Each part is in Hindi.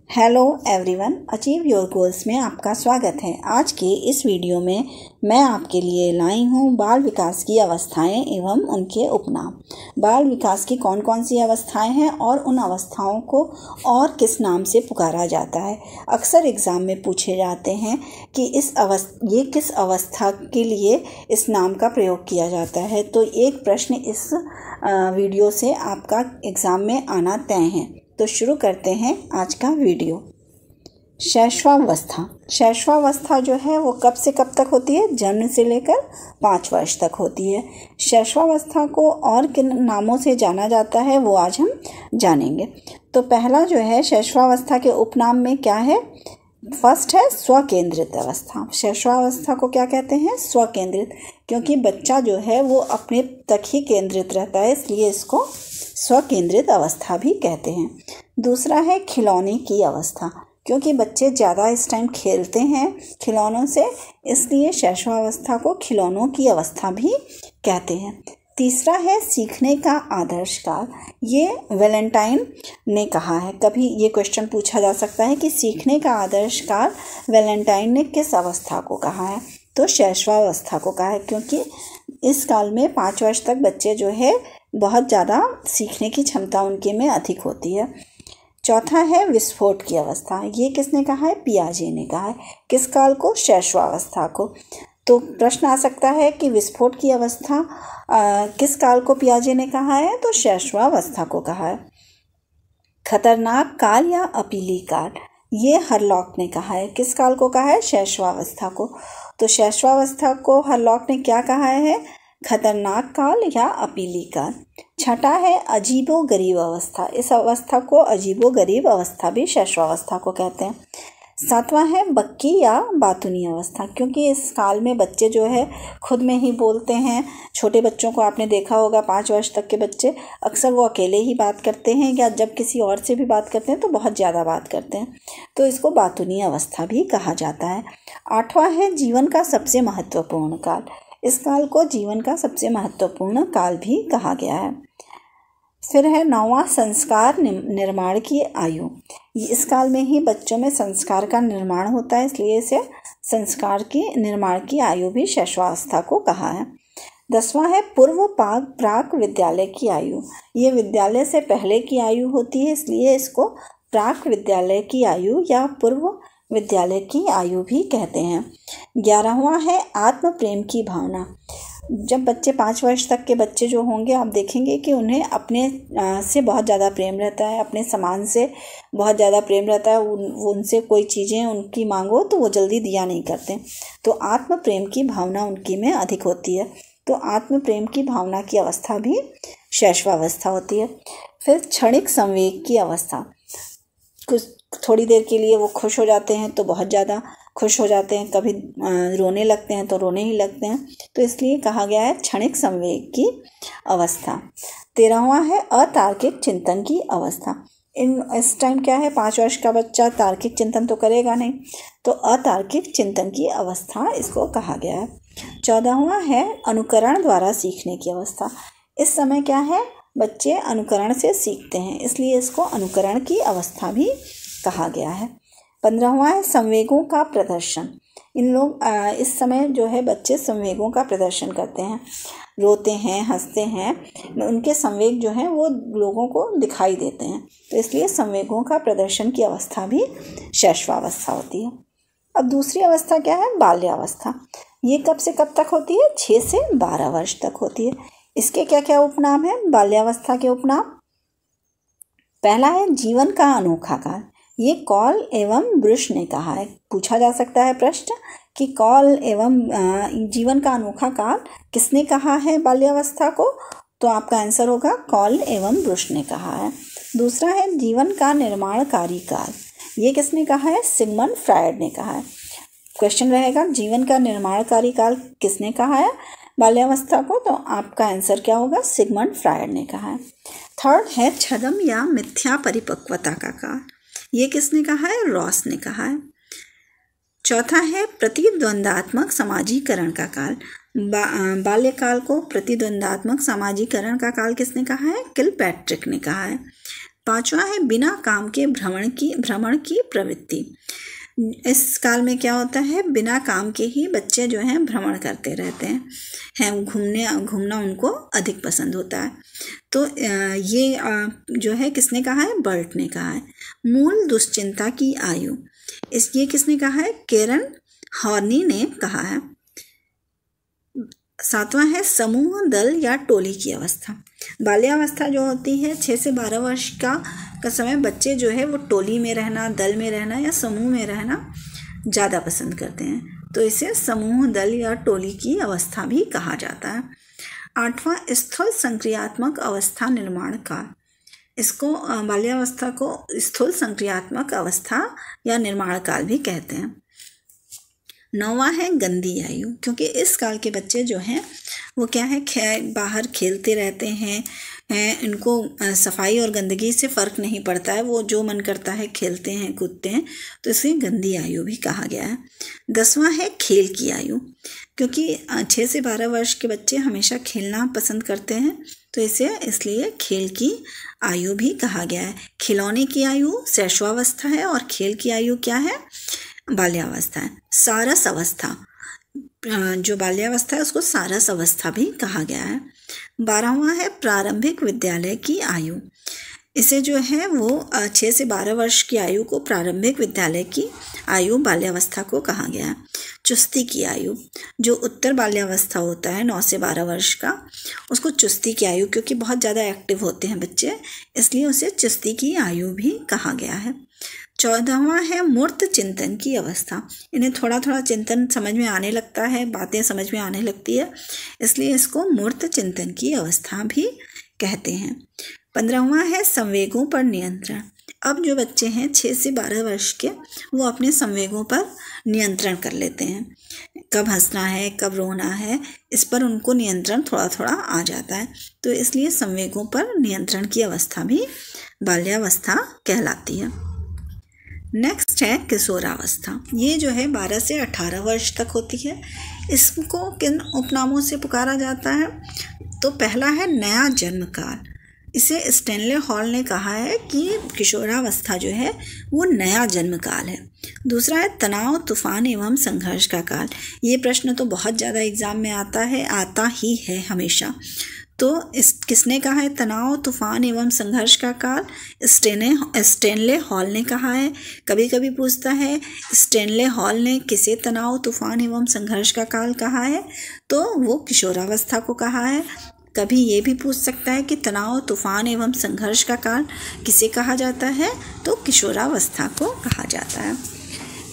Hello everyone, achieve your goals में आपका स्वागत है। आज के इस वीडियो में मैं आपके लिए लाई हूँ बाल विकास की अवस्थाएं एवं उनके उपनाम। बाल विकास की कौन कौन सी अवस्थाएं हैं और उन अवस्थाओं को और किस नाम से पुकारा जाता है। अक्सर एग्ज़ाम में पूछे जाते हैं कि ये किस अवस्था के लिए इस नाम का प्रयोग किया जाता है। तो एक प्रश्न इस वीडियो से आपका एग्ज़ाम में आना तय है। तो शुरू करते हैं आज का वीडियो। शैशवावस्था। शैशवावस्था जो है वो कब से कब तक होती है? जन्म से लेकर 5 वर्ष तक होती है। शैशवावस्था को और किन नामों से जाना जाता है वो आज हम जानेंगे। तो पहला जो है शैशवावस्था के उपनाम में क्या है? फर्स्ट है स्वकेंद्रित अवस्था। शैशवावस्था को क्या कहते हैं? स्वकेंद्रित, क्योंकि बच्चा जो है वो अपने तक ही केंद्रित रहता है, इसलिए इसको स्वकेंद्रित अवस्था भी कहते हैं। दूसरा है खिलौने की अवस्था, क्योंकि बच्चे ज़्यादा इस टाइम खेलते हैं खिलौनों से, इसलिए शैशवावस्था को खिलौनों की अवस्था भी कहते हैं। तीसरा है सीखने का आदर्श काल। ये वैलेंटाइन ने कहा है। कभी ये क्वेश्चन पूछा जा सकता है कि सीखने का आदर्श काल वैलेंटाइन ने किस अवस्था को कहा है? तो शैशवावस्था को कहा है, क्योंकि इस काल में 5 वर्ष तक बच्चे जो है बहुत ज़्यादा सीखने की क्षमता उनके में अधिक होती है। चौथा है विस्फोट की अवस्था। ये किसने कहा है? पियाजे ने कहा है। किस काल को? शैशवावस्था को। तो प्रश्न आ सकता है कि विस्फोट की अवस्था किस काल को पियाजे ने कहा है? तो शैशवावस्था को कहा है। खतरनाक काल या अपीली काल, ये हरलॉक ने कहा है। किस काल को कहा है? शैशवावस्था को। तो शैशवावस्था को हरलॉक ने क्या कहा है? खतरनाक काल या अपीली काल। छठा है अजीबो गरीब अवस्था। इस अवस्था को अजीबो गरीब अवस्था भी शैशवावस्था को कहते हैं। सातवां है बक्की या बातूनी अवस्था, क्योंकि इस काल में बच्चे जो है खुद में ही बोलते हैं। छोटे बच्चों को आपने देखा होगा, 5 वर्ष तक के बच्चे अक्सर वो अकेले ही बात करते हैं, या जब किसी और से भी बात करते हैं तो बहुत ज़्यादा बात करते हैं, तो इसको बातूनी अवस्था भी कहा जाता है। आठवां है जीवन का सबसे महत्वपूर्ण काल। इस काल को जीवन का सबसे महत्वपूर्ण काल भी कहा गया है। फिर है 9वां संस्कार निर्माण की आयु। इस काल में ही बच्चों में संस्कार का निर्माण होता है, इसलिए इसे संस्कार की निर्माण की आयु भी शैशवावस्था को कहा है। 10वां है पूर्व प्राक विद्यालय की आयु। ये विद्यालय से पहले की आयु होती है, इसलिए इसको प्राक विद्यालय की आयु या पूर्व विद्यालय की आयु भी कहते हैं। 11वां है आत्म प्रेम की भावना। जब बच्चे 5 वर्ष तक के बच्चे जो होंगे, आप देखेंगे कि उन्हें अपने से बहुत ज़्यादा प्रेम रहता है, अपने सामान से बहुत ज़्यादा प्रेम रहता है। उनसे कोई चीज़ें उनकी मांगो तो वो जल्दी दिया नहीं करते, तो आत्म प्रेम की भावना उनकी में अधिक होती है। तो आत्म प्रेम की भावना की अवस्था भी शैशवावस्था होती है। फिर क्षणिक संवेग की अवस्था। कुछ थोड़ी देर के लिए वो खुश हो जाते हैं तो बहुत ज़्यादा खुश हो जाते हैं, कभी रोने लगते हैं तो रोने ही लगते हैं, तो इसलिए कहा गया है क्षणिक संवेग की अवस्था। 13वां है अतार्किक चिंतन की अवस्था। इस टाइम क्या है, 5 वर्ष का बच्चा तार्किक चिंतन तो करेगा नहीं, तो अतार्किक चिंतन की अवस्था इसको कहा गया है। 14वां है अनुकरण द्वारा सीखने की अवस्था। इस समय क्या है, बच्चे अनुकरण से सीखते हैं, इसलिए इसको अनुकरण की अवस्था भी कहा गया है। 15वां है संवेगों का प्रदर्शन। इन लोग इस समय जो है बच्चे संवेगों का प्रदर्शन करते हैं, रोते हैं, हंसते हैं, उनके संवेग जो हैं वो लोगों को दिखाई देते हैं, तो इसलिए संवेगों का प्रदर्शन की अवस्था भी शैशवावस्था होती है। अब दूसरी अवस्था क्या है? बाल्यावस्था। ये कब से कब तक होती है? 6 से 12 वर्ष तक होती है। इसके क्या क्या उपनाम है बाल्यावस्था के उपनाम? पहला है जीवन का अनोखा काल। ये कॉल एवं ब्रुश ने कहा है। पूछा जा सकता है प्रश्न कि कॉल एवं जीवन का अनोखा काल किसने कहा है बाल्यावस्था को? तो आपका आंसर होगा कॉल एवं ब्रुश ने कहा है। दूसरा है जीवन का निर्माणकारी काल। ये किसने कहा है? सिगमंड फ्रायड ने कहा है। क्वेश्चन रहेगा जीवन का निर्माणकारी काल किसने कहा है बाल्यावस्था को? तो आपका आंसर क्या होगा? सिगमंड फ्रायड ने कहा है। थर्ड है छद्म या मिथ्या परिपक्वता का काल। ये किसने कहा है? रॉस ने कहा है। चौथा है प्रतिद्वंदात्मक समाजीकरण का काल। बाल्यकाल को प्रतिद्वंदात्मक समाजीकरण का काल किसने कहा है? किलपैट्रिक ने कहा है। 5वां है बिना काम के भ्रमण की प्रवृत्ति। इस काल में क्या होता है, बिना काम के ही बच्चे जो हैं भ्रमण करते रहते हैं, घूमना उनको अधिक पसंद होता है। तो ये जो है किसने कहा है, बर्ट ने कहा है। मूल दुश्चिंता की आयु, ये किसने कहा है, कैरन हॉर्नी ने कहा है। 7वां है समूह, दल या टोली की अवस्था। बाल्यावस्था जो होती है 6 से 12 वर्ष का समय बच्चे जो है वो टोली में रहना, दल में रहना या समूह में रहना ज़्यादा पसंद करते हैं, तो इसे समूह, दल या टोली की अवस्था भी कहा जाता है। 8वां स्थूल संक्रियात्मक अवस्था निर्माण काल, इसको बाल्यावस्था को स्थूल संक्रियात्मक अवस्था या निर्माण काल भी कहते हैं। 9वां है गंदी आयु, क्योंकि इस काल के बच्चे जो हैं वो क्या है, बाहर खेलते रहते हैं, इनको सफाई और गंदगी से फ़र्क नहीं पड़ता है, वो जो मन करता है खेलते हैं, कूदते हैं, तो इसे गंदी आयु भी कहा गया है। 10वां है खेल की आयु, क्योंकि 6 से 12 वर्ष के बच्चे हमेशा खेलना पसंद करते हैं, तो इसे इसलिए खेल की आयु भी कहा गया है। खिलौने की आयु शैशवावस्था है और खेल की आयु क्या है, बाल्यावस्था है। सारस अवस्था, जो बाल्यावस्था है उसको सारस अवस्था भी कहा गया है। 12वां है प्रारंभिक विद्यालय की आयु, इसे जो है वो 6 से 12 वर्ष की आयु को प्रारंभिक विद्यालय की आयु बाल्यावस्था को कहा गया है। चुस्ती की आयु, जो उत्तर बाल्यावस्था होता है 9 से 12 वर्ष का, उसको चुस्ती की आयु, क्योंकि बहुत ज़्यादा एक्टिव होते हैं बच्चे, इसलिए उसे चुस्ती की आयु भी कहा गया है। 14वां है मूर्त चिंतन की अवस्था, इन्हें थोड़ा थोड़ा चिंतन समझ में आने लगता है, बातें समझ में आने लगती है, इसलिए इसको मूर्त चिंतन की अवस्था भी कहते हैं। 15वां है संवेगों पर नियंत्रण, अब जो बच्चे हैं 6 से 12 वर्ष के, वो अपने संवेगों पर नियंत्रण कर लेते हैं, कब हंसना है, कब रोना है, इस पर उनको नियंत्रण थोड़ा थोड़ा आ जाता है, तो इसलिए संवेगों पर नियंत्रण की अवस्था भी बाल्यावस्था कहलाती है। नेक्स्ट है किशोरावस्था, ये जो है 12 से 18 वर्ष तक होती है। इसको किन उपनामों से पुकारा जाता है, तो पहला है नया जन्म काल, इसे स्टैनले हॉल ने कहा है कि किशोरावस्था जो है वो नया जन्म काल है। दूसरा है तनाव, तूफान एवं संघर्ष का काल, ये प्रश्न तो बहुत ज़्यादा एग्जाम में आता ही है हमेशा, तो किसने कहा है तनाव, तूफान एवं संघर्ष का काल, स्टैनले हॉल ने कहा है। कभी कभी पूछता है स्टैनले हॉल ने किसे तनाव, तूफान एवं संघर्ष का काल कहा है, तो वो किशोरावस्था को कहा है। कभी ये भी पूछ सकता है कि तनाव, तूफान एवं संघर्ष का काल किसे कहा जाता है, तो किशोरावस्था को कहा जाता है।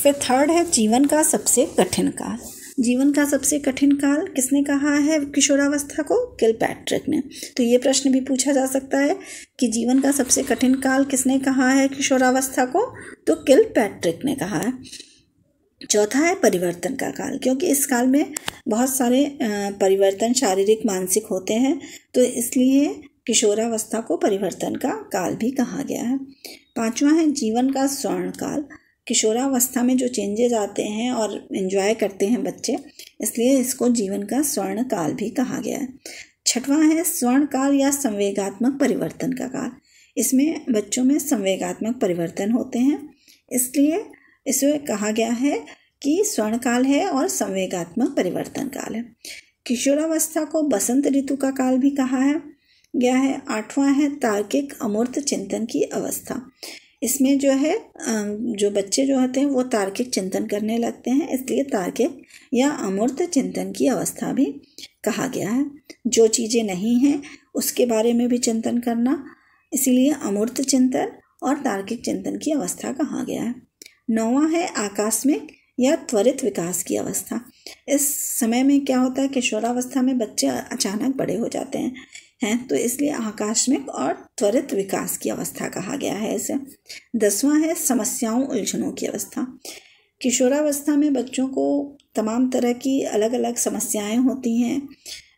फिर थर्ड है जीवन का सबसे कठिन काल, जीवन का सबसे कठिन काल किसने कहा है किशोरावस्था को, किलपैट्रिक ने। तो ये प्रश्न भी पूछा जा सकता है कि जीवन का सबसे कठिन काल किसने कहा है किशोरावस्था को, तो किलपैट्रिक ने कहा है। चौथा है परिवर्तन का काल, क्योंकि इस काल में बहुत सारे परिवर्तन शारीरिक मानसिक होते हैं, तो इसलिए किशोरावस्था को परिवर्तन का काल भी कहा गया है। 5वां है जीवन का स्वर्ण काल, किशोरावस्था में जो चेंजेस आते हैं और एंजॉय करते हैं बच्चे, इसलिए इसको जीवन का स्वर्ण काल भी कहा गया है। 6वां है स्वर्ण काल या संवेगात्मक परिवर्तन का काल, इसमें बच्चों में संवेगात्मक परिवर्तन होते हैं, इसलिए इसे कहा गया है कि स्वर्ण काल है और संवेगात्मक परिवर्तन काल है। किशोरावस्था को बसंत ऋतु का काल भी कहा गया है। 8वां है तार्किक अमूर्त चिंतन की अवस्था, इसमें जो है जो बच्चे जो होते हैं वो तार्किक चिंतन करने लगते हैं, इसलिए तार्किक या अमूर्त चिंतन की अवस्था भी कहा गया है। जो चीज़ें नहीं हैं उसके बारे में भी चिंतन करना, इसीलिए अमूर्त चिंतन और तार्किक चिंतन की अवस्था कहा गया है। 9वां है आकस्मिक या त्वरित विकास की अवस्था, इस समय में क्या होता है किशोरावस्था में बच्चे अचानक बड़े हो जाते हैं, तो इसलिए आकस्मिक और त्वरित विकास की अवस्था कहा गया है इसे। 10वां है समस्याओं उलझनों की अवस्था, किशोरावस्था में बच्चों को तमाम तरह की अलग अलग समस्याएं होती हैं,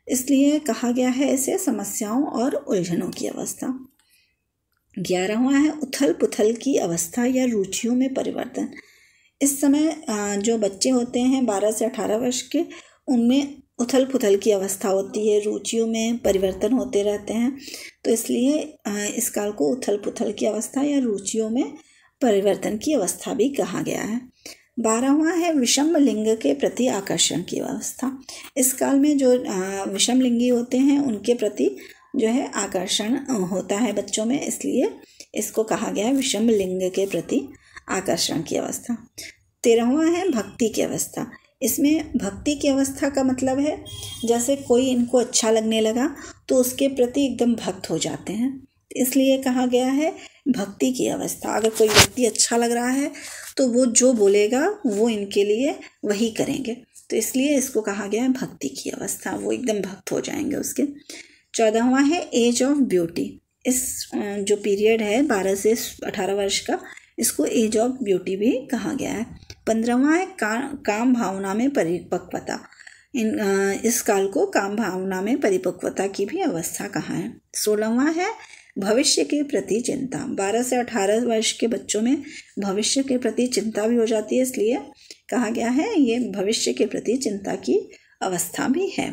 इसलिए कहा गया है इसे समस्याओं और उलझनों की अवस्था। 11वां है उथल पुथल की अवस्था या रुचियों में परिवर्तन, इस समय जो बच्चे होते हैं 12 से 18 वर्ष के, उनमें उथल पुथल की अवस्था होती है, रुचियों में परिवर्तन होते रहते हैं, तो इसलिए इस काल को उथल पुथल की अवस्था या रुचियों में परिवर्तन की अवस्था भी कहा गया है। 12वां है विषम लिंग के प्रति आकर्षण की अवस्था। इस काल में जो विषम लिंगी होते हैं उनके प्रति जो है आकर्षण होता है बच्चों में, इसलिए इसको कहा गया है विषम लिंग के प्रति आकर्षण की अवस्था। 13वां है भक्ति की अवस्था। इसमें भक्ति की अवस्था का मतलब है जैसे कोई इनको अच्छा लगने लगा तो उसके प्रति एकदम भक्त हो जाते हैं, इसलिए कहा गया है भक्ति की अवस्था। अगर कोई व्यक्ति अच्छा लग रहा है तो वो जो बोलेगा वो इनके लिए वही करेंगे, तो इसलिए इसको कहा गया है भक्ति की अवस्था, वो एकदम भक्त हो जाएंगे उसके। 14वां है एज ऑफ ब्यूटी। इस जो पीरियड है 12 से 18 वर्ष का, इसको एज ऑफ ब्यूटी भी कहा गया है। 15वां है काम भावना में परिपक्वता। इस काल को काम भावना में परिपक्वता की भी अवस्था कहा है। 16वां है भविष्य के प्रति चिंता। 12 से 18 वर्ष के बच्चों में भविष्य के प्रति चिंता भी हो जाती है, इसलिए कहा गया है ये भविष्य के प्रति चिंता की अवस्था भी है।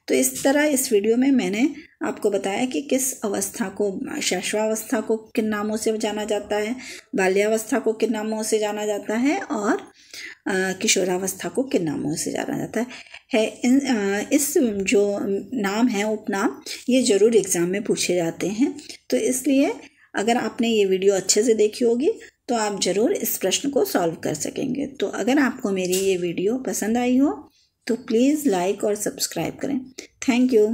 तो इस तरह इस वीडियो में मैंने आपको बताया कि किस अवस्था को, शैशवावस्था को किन नामों से जाना जाता है, बाल्यावस्था को किन नामों से जाना जाता है और किशोरावस्था को किन नामों से जाना जाता है। इस जो नाम है उपनाम, ये ज़रूर एग्ज़ाम में पूछे जाते हैं, तो इसलिए अगर आपने ये वीडियो अच्छे से देखी होगी तो आप ज़रूर इस प्रश्न को सॉल्व कर सकेंगे। तो अगर आपको मेरी ये वीडियो पसंद आई हो तो प्लीज़ लाइक और सब्सक्राइब करें। Thank you.